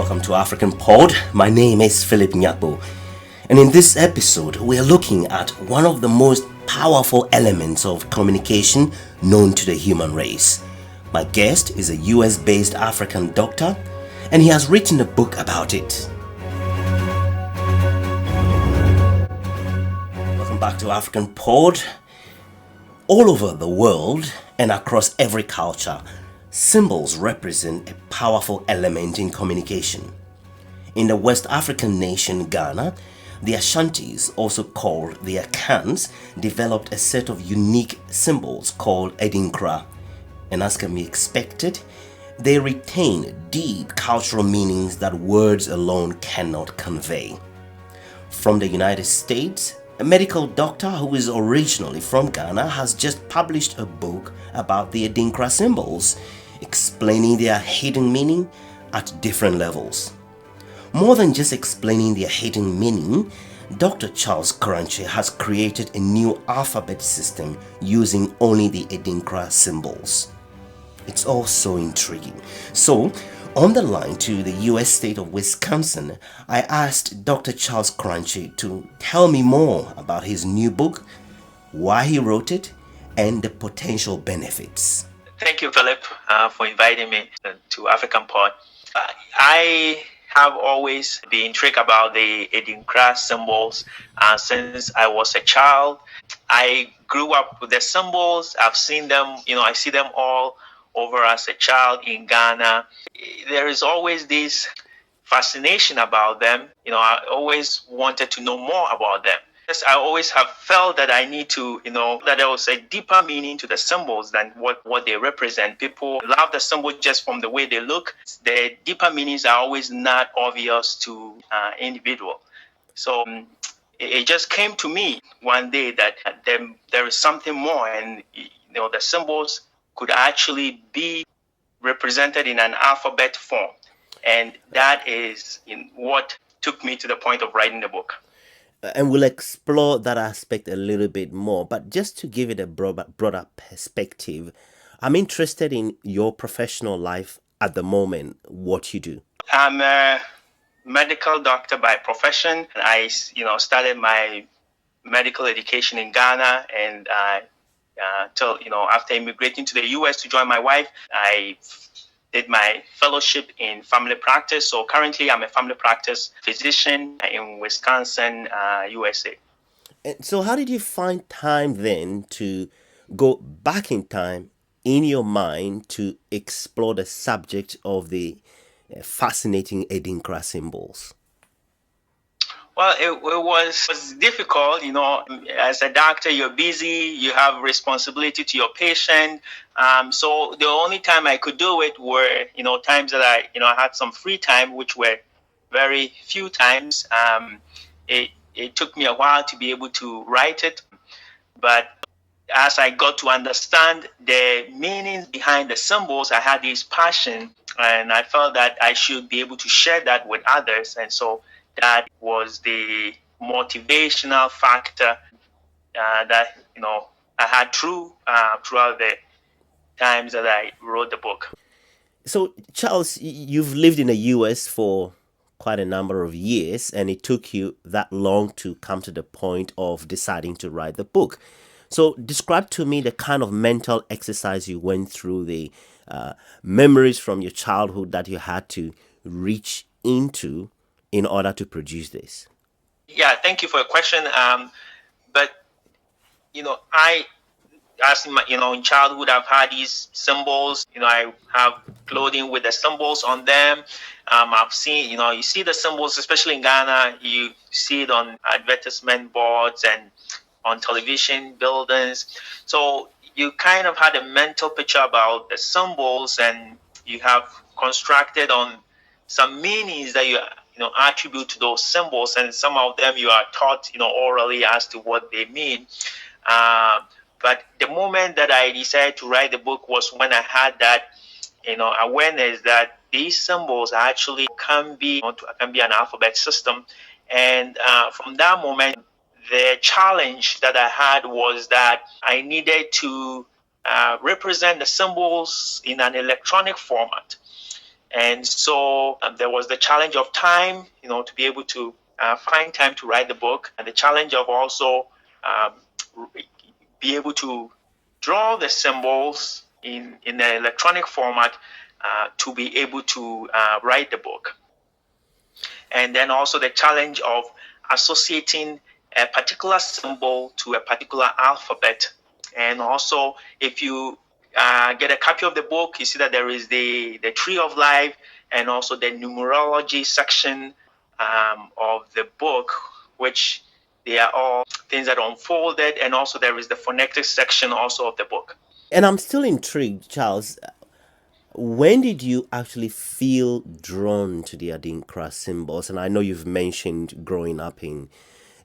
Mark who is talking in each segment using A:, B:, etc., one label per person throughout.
A: Welcome to AfricaPod. My name is Philip Nyakbo, and in this episode, we are looking at one of the most powerful elements of communication known to the human race. My guest is a US-based African doctor, and he has written a book about it. Welcome back to AfricaPod. All over the world and across every culture, symbols represent a powerful element in communication. In the West African nation Ghana, the Ashantis, also called the Akans, developed a set of unique symbols called Adinkra. And as can be expected, they retain deep cultural meanings that words alone cannot convey. From the United States, a medical doctor who is originally from Ghana has just published a book about the Adinkra symbols, explaining their hidden meaning at different levels. More than just explaining their hidden meaning, Dr. Charles Korankye has created a new alphabet system using only the Adinkra symbols. It's all so intriguing. So, on the line to the US state of Wisconsin, I asked Dr. Charles Korankye to tell me more about his new book, why he wrote it, and the potential benefits.
B: Thank you, Philip, for inviting me to AfricaPod. I have always been intrigued about the Adinkra symbols since I was a child. I grew up with the symbols. I've seen them, I see them all over as a child in Ghana. There is always this fascination about them. I always wanted to know more about them. Yes, I always have felt that I need to, that there was a deeper meaning to the symbols than what they represent. People love the symbol just from the way they look. The deeper meanings are always not obvious to individual. So it just came to me one day that there is something more, and the symbols could actually be represented in an alphabet form. And that is what took me to the point of writing the book.
A: And we'll explore that aspect a little bit more. But just to give it a broader perspective, I'm interested in your professional life at the moment, what you do.
B: I'm a medical doctor by profession. I, started my medical education in Ghana, and till after immigrating to the US to join my wife, I did my fellowship in family practice. So currently I'm a family practice physician in Wisconsin, USA.
A: And so how did you find time then to go back in time in your mind to explore the subject of the fascinating Adinkra symbols?
B: Well, it was difficult, as a doctor, you're busy, you have responsibility to your patient. So the only time I could do it were, times that I had some free time, which were very few times. It took me a while to be able to write it. But as I got to understand the meanings behind the symbols, I had this passion, and I felt that I should be able to share that with others. And so that was the motivational factor that I had throughout the times that I wrote the book.
A: So, Charles, you've lived in the US for quite a number of years, and it took you that long to come to the point of deciding to write the book. So, describe to me the kind of mental exercise you went through, the memories from your childhood that you had to reach into in order to produce this.
B: Yeah, thank you for your question. But I, as in childhood, I've had these symbols. I have clothing with the symbols on them. I've seen, you see the symbols, especially in Ghana. You see it on advertisement boards and on television buildings. So you kind of had a mental picture about the symbols, and you have constructed on some meanings that you attribute to those symbols, and some of them you are taught orally as to what they mean. But the moment that I decided to write the book was when I had that awareness that these symbols actually can be an alphabet system. And from that moment, the challenge that I had was that I needed to represent the symbols in an electronic format. And so there was the challenge of time, to be able to find time to write the book, and the challenge of also um, be able to draw the symbols in the electronic format to be able to write the book. And then also the challenge of associating a particular symbol to a particular alphabet. And also, if you get a copy of the book, you see that there is the tree of life and also the numerology section of the book, which they are all things that are unfolded. And also there is the phonetic section also of the book.
A: And I'm still intrigued, Charles. When did you actually feel drawn to the Adinkra symbols? And I know you've mentioned growing up in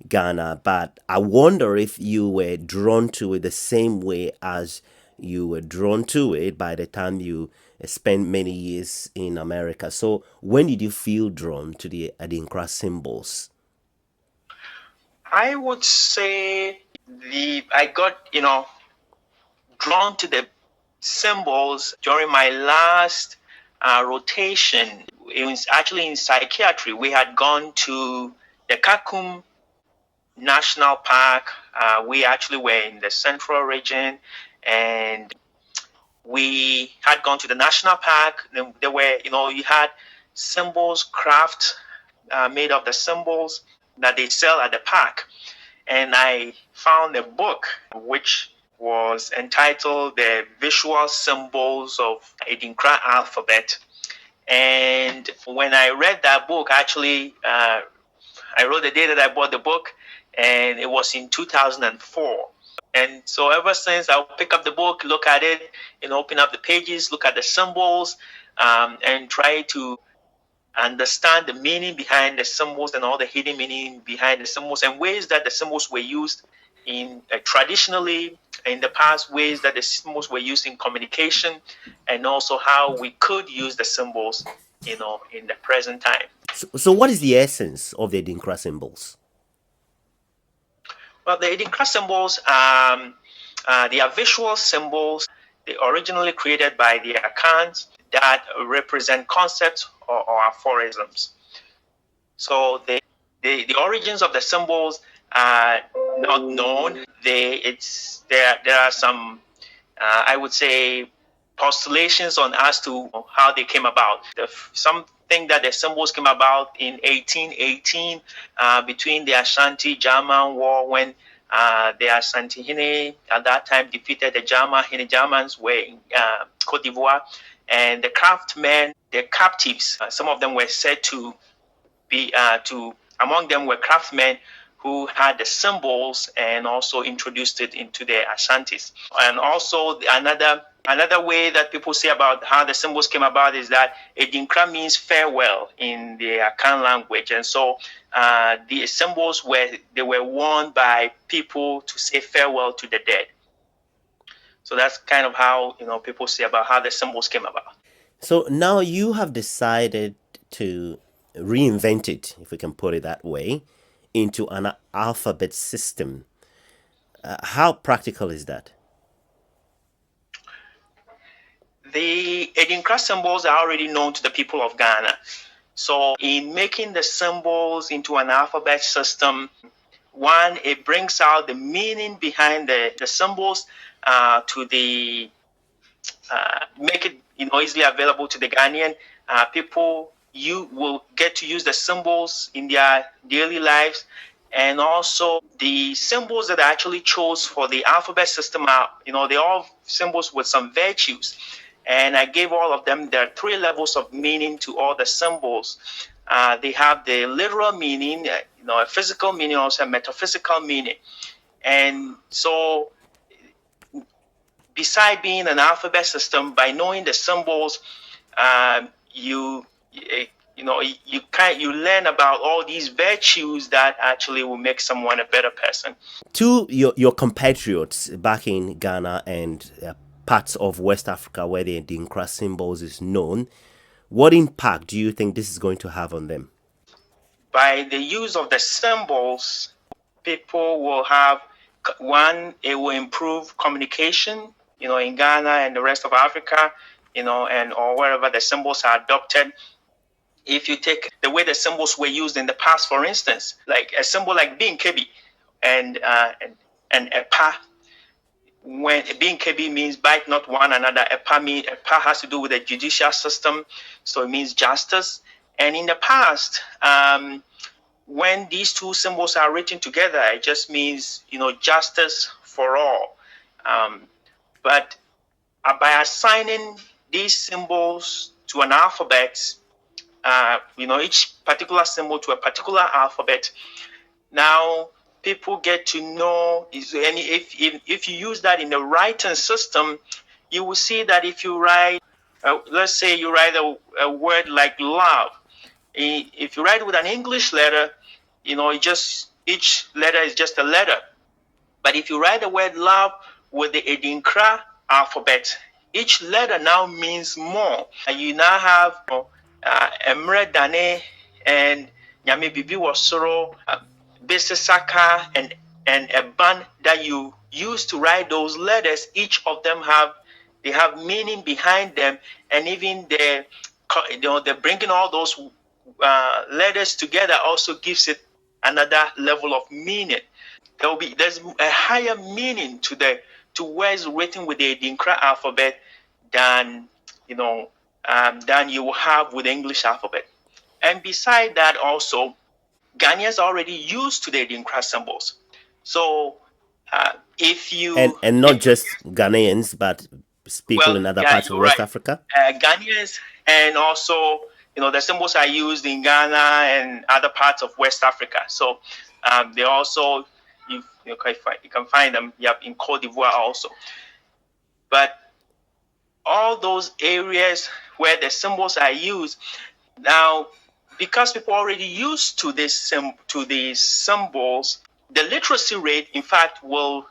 A: Ghana, but I wonder if you were drawn to it the same way as you were drawn to it by the time you spent many years in America. So when did you feel drawn to the Adinkra symbols?
B: I would say I got, drawn to the symbols during my last rotation. It was actually in psychiatry. We had gone to the Kakum National Park. We actually were in the central region, and we had gone to the national park. There were, you had symbols, craft made of the symbols that they sell at the park. And I found a book which was entitled The Visual Symbols of Adinkra Alphabet. And when I read that book, actually, I wrote the day that I bought the book, and it was in 2004. And so ever since, I'll pick up the book, look at it, open up the pages, look at the symbols, and try to understand the meaning behind the symbols and all the hidden meaning behind the symbols and ways that the symbols were used in traditionally in the past, ways that the symbols were used in communication, and also how we could use the symbols, in the present time.
A: So what is the essence of the Adinkra symbols?
B: Well, the Adinkra symbols, they are visual symbols. They originally created by the Akans that represent concepts or aphorisms. So the origins of the symbols are not known. There are some I would say postulations on as to how they came about. Some think that the symbols came about in 1818 between the Ashanti-German War, when the Ashanti-Hine at that time defeated the Germans were in Cote d'Ivoire, and the craftsmen, the captives, some of them were said to be among them were craftsmen who had the symbols and also introduced it into the Ashantis. And also another way that people say about how the symbols came about is that Adinkra means farewell in the Akan language, and so the symbols were worn by people to say farewell to the dead. So that's kind of how people say about how the symbols came about.
A: So now you have decided to reinvent it, if we can put it that way, into an alphabet system. How practical is that?
B: The Adinkra symbols are already known to the people of Ghana. So in making the symbols into an alphabet system, one, it brings out the meaning behind the symbols to the make it easily available to the Ghanaian people. You will get to use the symbols in their daily lives, and also the symbols that I actually chose for the alphabet system are they're all symbols with some virtues, and I gave all of them. There are 3 levels of meaning to all the symbols. They have the literal meaning, a physical meaning, also a metaphysical meaning. And so beside being an alphabet system, by knowing the symbols, you learn about all these virtues that actually will make someone a better person.
A: To your compatriots back in Ghana and parts of West Africa where the Adinkra symbols is known, what impact do you think this is going to have on them?
B: By the use of the symbols, people will have, one, it will improve communication, in Ghana and the rest of Africa. and or wherever the symbols are adopted. If you take the way the symbols were used in the past, for instance, like a symbol like being kebi and epa, when being kebi means bite not one another, epa has to do with the judicial system, so it means justice. And in the past, when these two symbols are written together, it just means justice for all. But by assigning these symbols to an alphabet, each particular symbol to a particular alphabet, now people get to know. And if you use that in the writing system, you will see that if you write, let's say you write a word like love, if you write with an English letter, each letter is just a letter. But if you write the word love with the Adinkra alphabet, each letter now means more. You now have Emre Dane and Nyame Bibi Wasoro, Besesaka, and Eban that you use to write those letters. Each of them have meaning behind them, and even they're bringing all those letters together also gives it another level of meaning. There's a higher meaning to words written with the Adinkra alphabet than you will have with the English alphabet. And beside that, also Ghanaians are already used to the Adinkra symbols. So if you
A: and not just Ghanaians, but people in other parts of
B: you're
A: West
B: right.
A: Africa.
B: Ghanaians, and also the symbols are used in Ghana and other parts of West Africa. So they also you can find them in Cote d'Ivoire also. But all those areas where the symbols are used now, because people are already used to these symbols, the literacy rate, in fact, will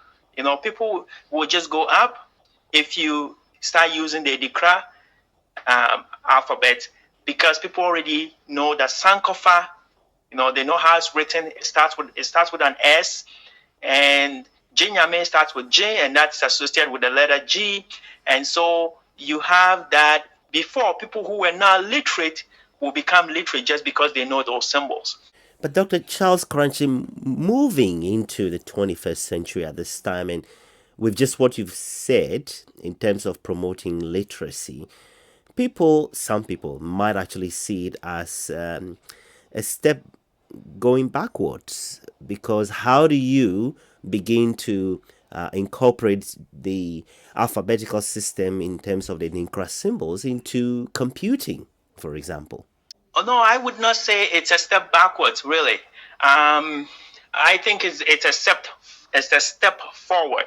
B: people will just go up if you start using the Adinkra alphabet, because people already know that Sankofa, they know how it's written. It starts with an S, and Jinyame starts with J, and that's associated with the letter G. And so you have that. Before, people who were not literate will become literate just because they know those symbols.
A: But Dr. Charles Crunchy, moving into the 21st century at this time, and with just what you've said in terms of promoting literacy, some people might actually see it as a step going backwards, because how do you begin to incorporate the alphabetical system in terms of the Adinkra symbols into computing, for example?
B: Oh, no, I would not say it's a step backwards, really. I think it's a step forward,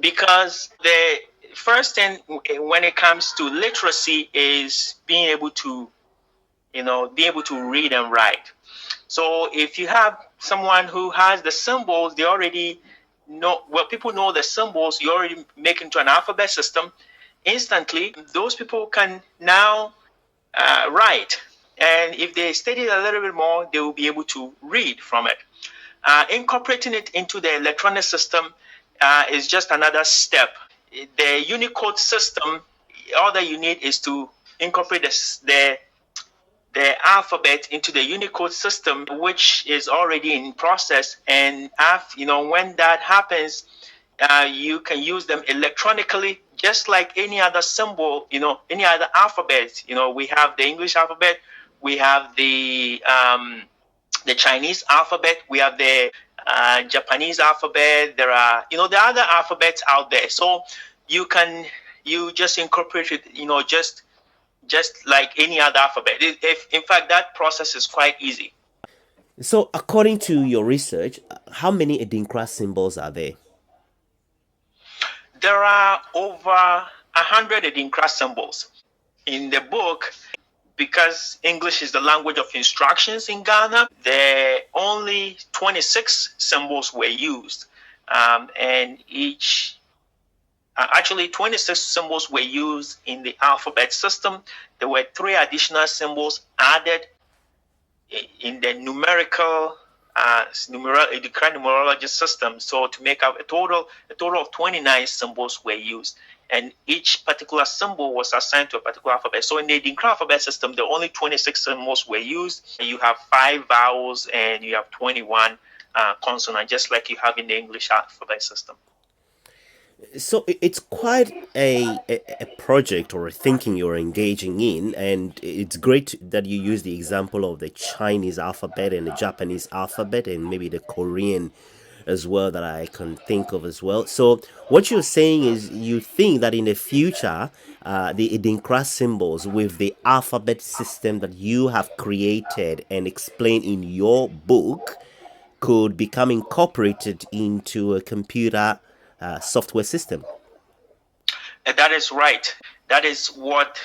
B: because the first thing when it comes to literacy is being able to read and write. So if you have someone who has the symbols, they already know. Well, people know the symbols. You already make into an alphabet system. Instantly, those people can now write. And if they study it a little bit more, they will be able to read from it. Incorporating it into the electronic system is just another step. The Unicode system, all that you need is to incorporate the alphabet into the Unicode system, which is already in process. And when that happens, you can use them electronically, just like any other symbol, any other alphabet. We have the English alphabet, we have the Chinese alphabet, we have the Japanese alphabet. There are other alphabets out there. So you just incorporate it, just like any other alphabet. In fact, that process is quite easy.
A: So, according to your research, how many Adinkra symbols are there?
B: There are over 100 Adinkra symbols. In the book, because English is the language of instructions in Ghana, there only 26 symbols were used, and actually 26 symbols were used in the alphabet system. There were 3 additional symbols added in the numerical numerology system. So to make up a total of 29 symbols were used. and each particular symbol was assigned to a particular alphabet. So in the Adinkra alphabet system, the only 26 symbols were used. You have 5 vowels and you have 21 consonants, just like you have in the English alphabet system.
A: So it's quite a project or a thinking you're engaging in, and it's great that you use the example of the Chinese alphabet and the Japanese alphabet and maybe the Korean as well that I can think of as well. So what you're saying is you think that in the future, the Adinkra symbols with the alphabet system that you have created and explained in your book could become incorporated into a computer software system.
B: That is right. That is what.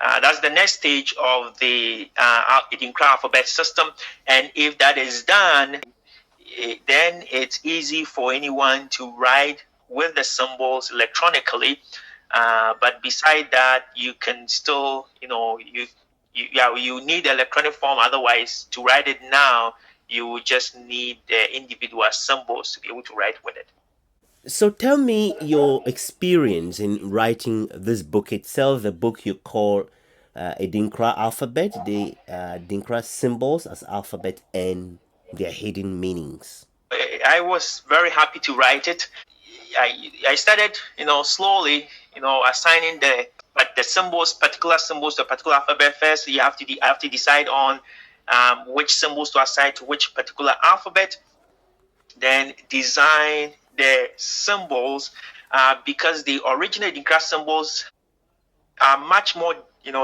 B: That's the next stage of the Adinkra alphabet system, and if that is done, then it's easy for anyone to write with the symbols electronically. But beside that, you can still, you need electronic form. Otherwise, to write it now, you will just need the individual symbols to be able to write with it.
A: So tell me your experience in writing this book itself, the book you call Adinkra Alphabet, the Adinkra symbols as alphabet and their hidden meanings.
B: I was very happy to write it. I started, slowly, assigning the symbols, particular symbols to a particular alphabet first. You have to decide on which symbols to assign to which particular alphabet. Then design the symbols because the original Adinkra symbols are much more,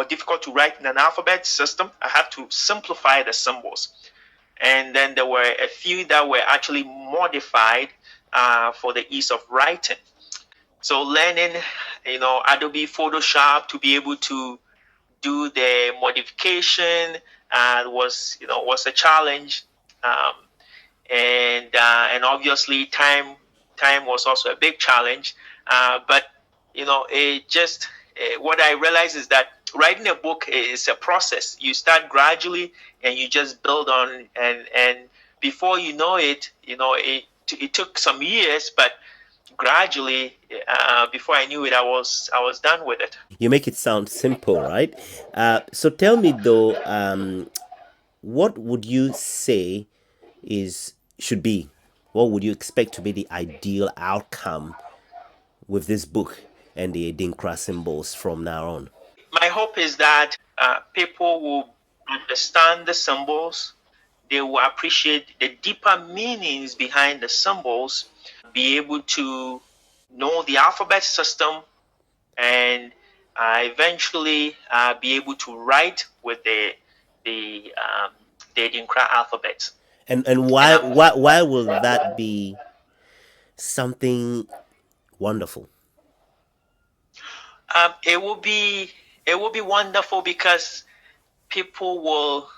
B: difficult to write in an alphabet system. I had to simplify the symbols. And then there were a few that were actually modified for the ease of writing. So learning, Adobe Photoshop to be able to do the modification was a challenge, and obviously time was also a big challenge. But it just what I realized is that writing a book is a process. You start gradually and you just build on, and before you know it, it took some years, but gradually, before I knew it, I was done with it.
A: You make it sound simple, right? So tell me though, what would you say should be? What would you expect to be the ideal outcome with this book and the Adinkra symbols from now on?
B: My hope is that people will understand the symbols. They will appreciate the deeper meanings behind the symbols, be able to know the alphabet system, and eventually be able to write with the Adinkra alphabet.
A: And why will that be something wonderful?
B: It will be wonderful because people will,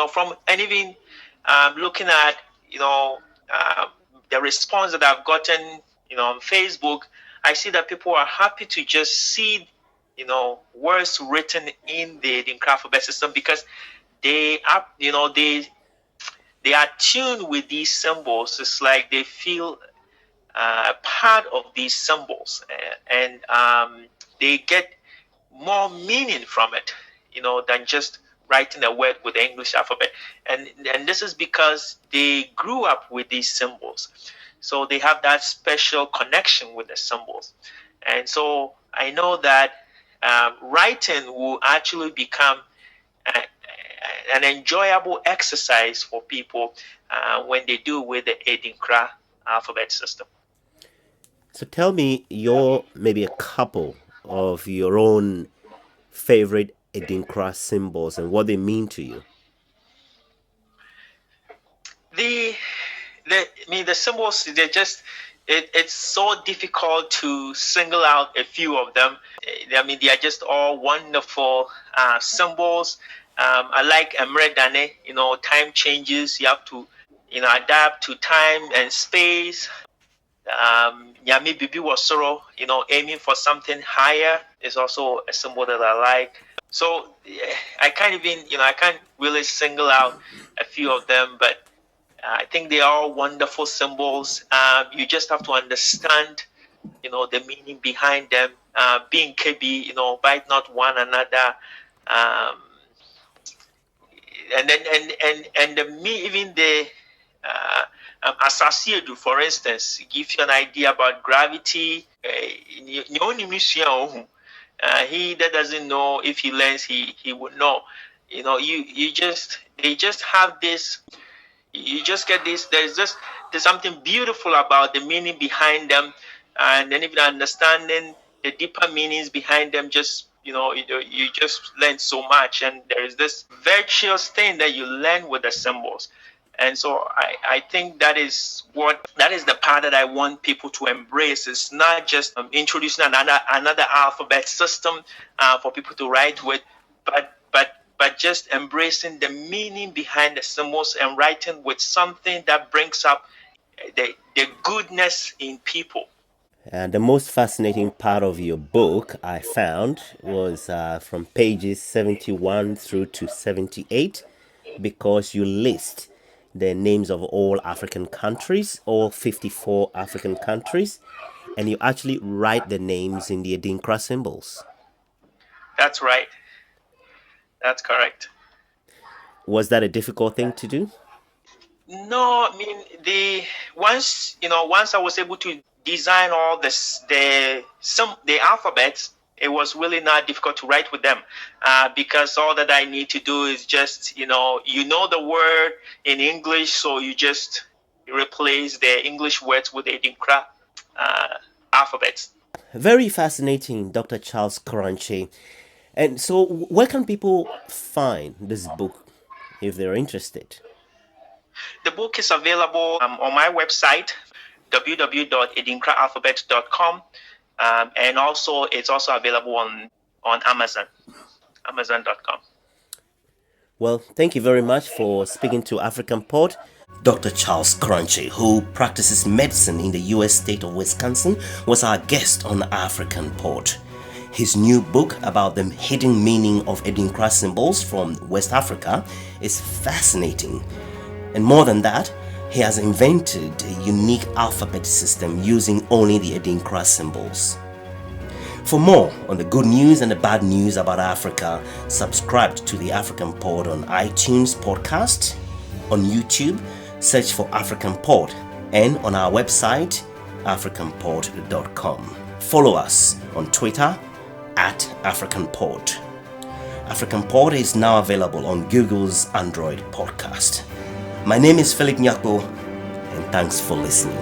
B: from and even looking at the response that I've gotten on Facebook, I see that people are happy to just see words written in the Adinkra alphabet system because they are they are tuned with these symbols. It's like they feel part of these symbols, and they get more meaning from it, than just writing a word with the English alphabet. And this is because they grew up with these symbols, so they have that special connection with the symbols. And so I know that writing will actually become an enjoyable exercise for people when they do with the Adinkra alphabet system.
A: So tell me maybe a couple of your own favorite Adinkra symbols and what they mean to you.
B: The symbols, it's so difficult to single out a few of them. They are just all wonderful symbols. I like Emredane, time changes. You have to, adapt to time and space. Nyami Bibi Wasoro, aiming for something higher is also a symbol that I like. So I can't really single out a few of them, but I think they are all wonderful symbols. You just have to understand, the meaning behind them being KB, bite not one another. Um, and then and the me even the associate, for instance, give you an idea about gravity. He that doesn't know, if he learns, he would know. They just have this. You just get this. There's something beautiful about the meaning behind them, and then if you're understanding the deeper meanings behind them, you just learn so much, and there is this virtuous thing that you learn with the symbols. And so I think that is the part that I want people to embrace. It's not just introducing another alphabet system for people to write with, but just embracing the meaning behind the symbols and writing with something that brings up the goodness in people.
A: The most fascinating part of your book I found was from pages 71 through to 78, because you list the names of all African countries, all 54 African countries, and you actually write the names in the Adinkra symbols.
B: That's right. That's correct.
A: Was that a difficult thing to do?
B: No, I mean once I was able to design all the alphabets, it was really not difficult to write with them, because all that I need to do is just the word in English, so you just replace the English words with the Adinkra alphabets.
A: Very fascinating, Dr. Charles Koranche. And so, where can people find this book if they're interested?
B: The book is available on my website, www.adinkraalphabet.com, and also it's also available on Amazon, amazon.com.
A: Well, thank you very much for speaking to AfricaPod. Dr. Charles Koranche, who practices medicine in the U.S. state of Wisconsin, was our guest on AfricaPod. His new book about the hidden meaning of Adinkra symbols from West Africa is fascinating. And more than that, he has invented a unique alphabet system using only the Adinkra symbols. For more on the good news and the bad news about Africa, subscribe to the AfricaPod on iTunes podcast, on YouTube, search for AfricaPod, and on our website, africanpod.com. Follow us on Twitter @AfricaPod. AfricaPod is now available on Google's Android podcast. My name is Philip Nyako, and thanks for listening.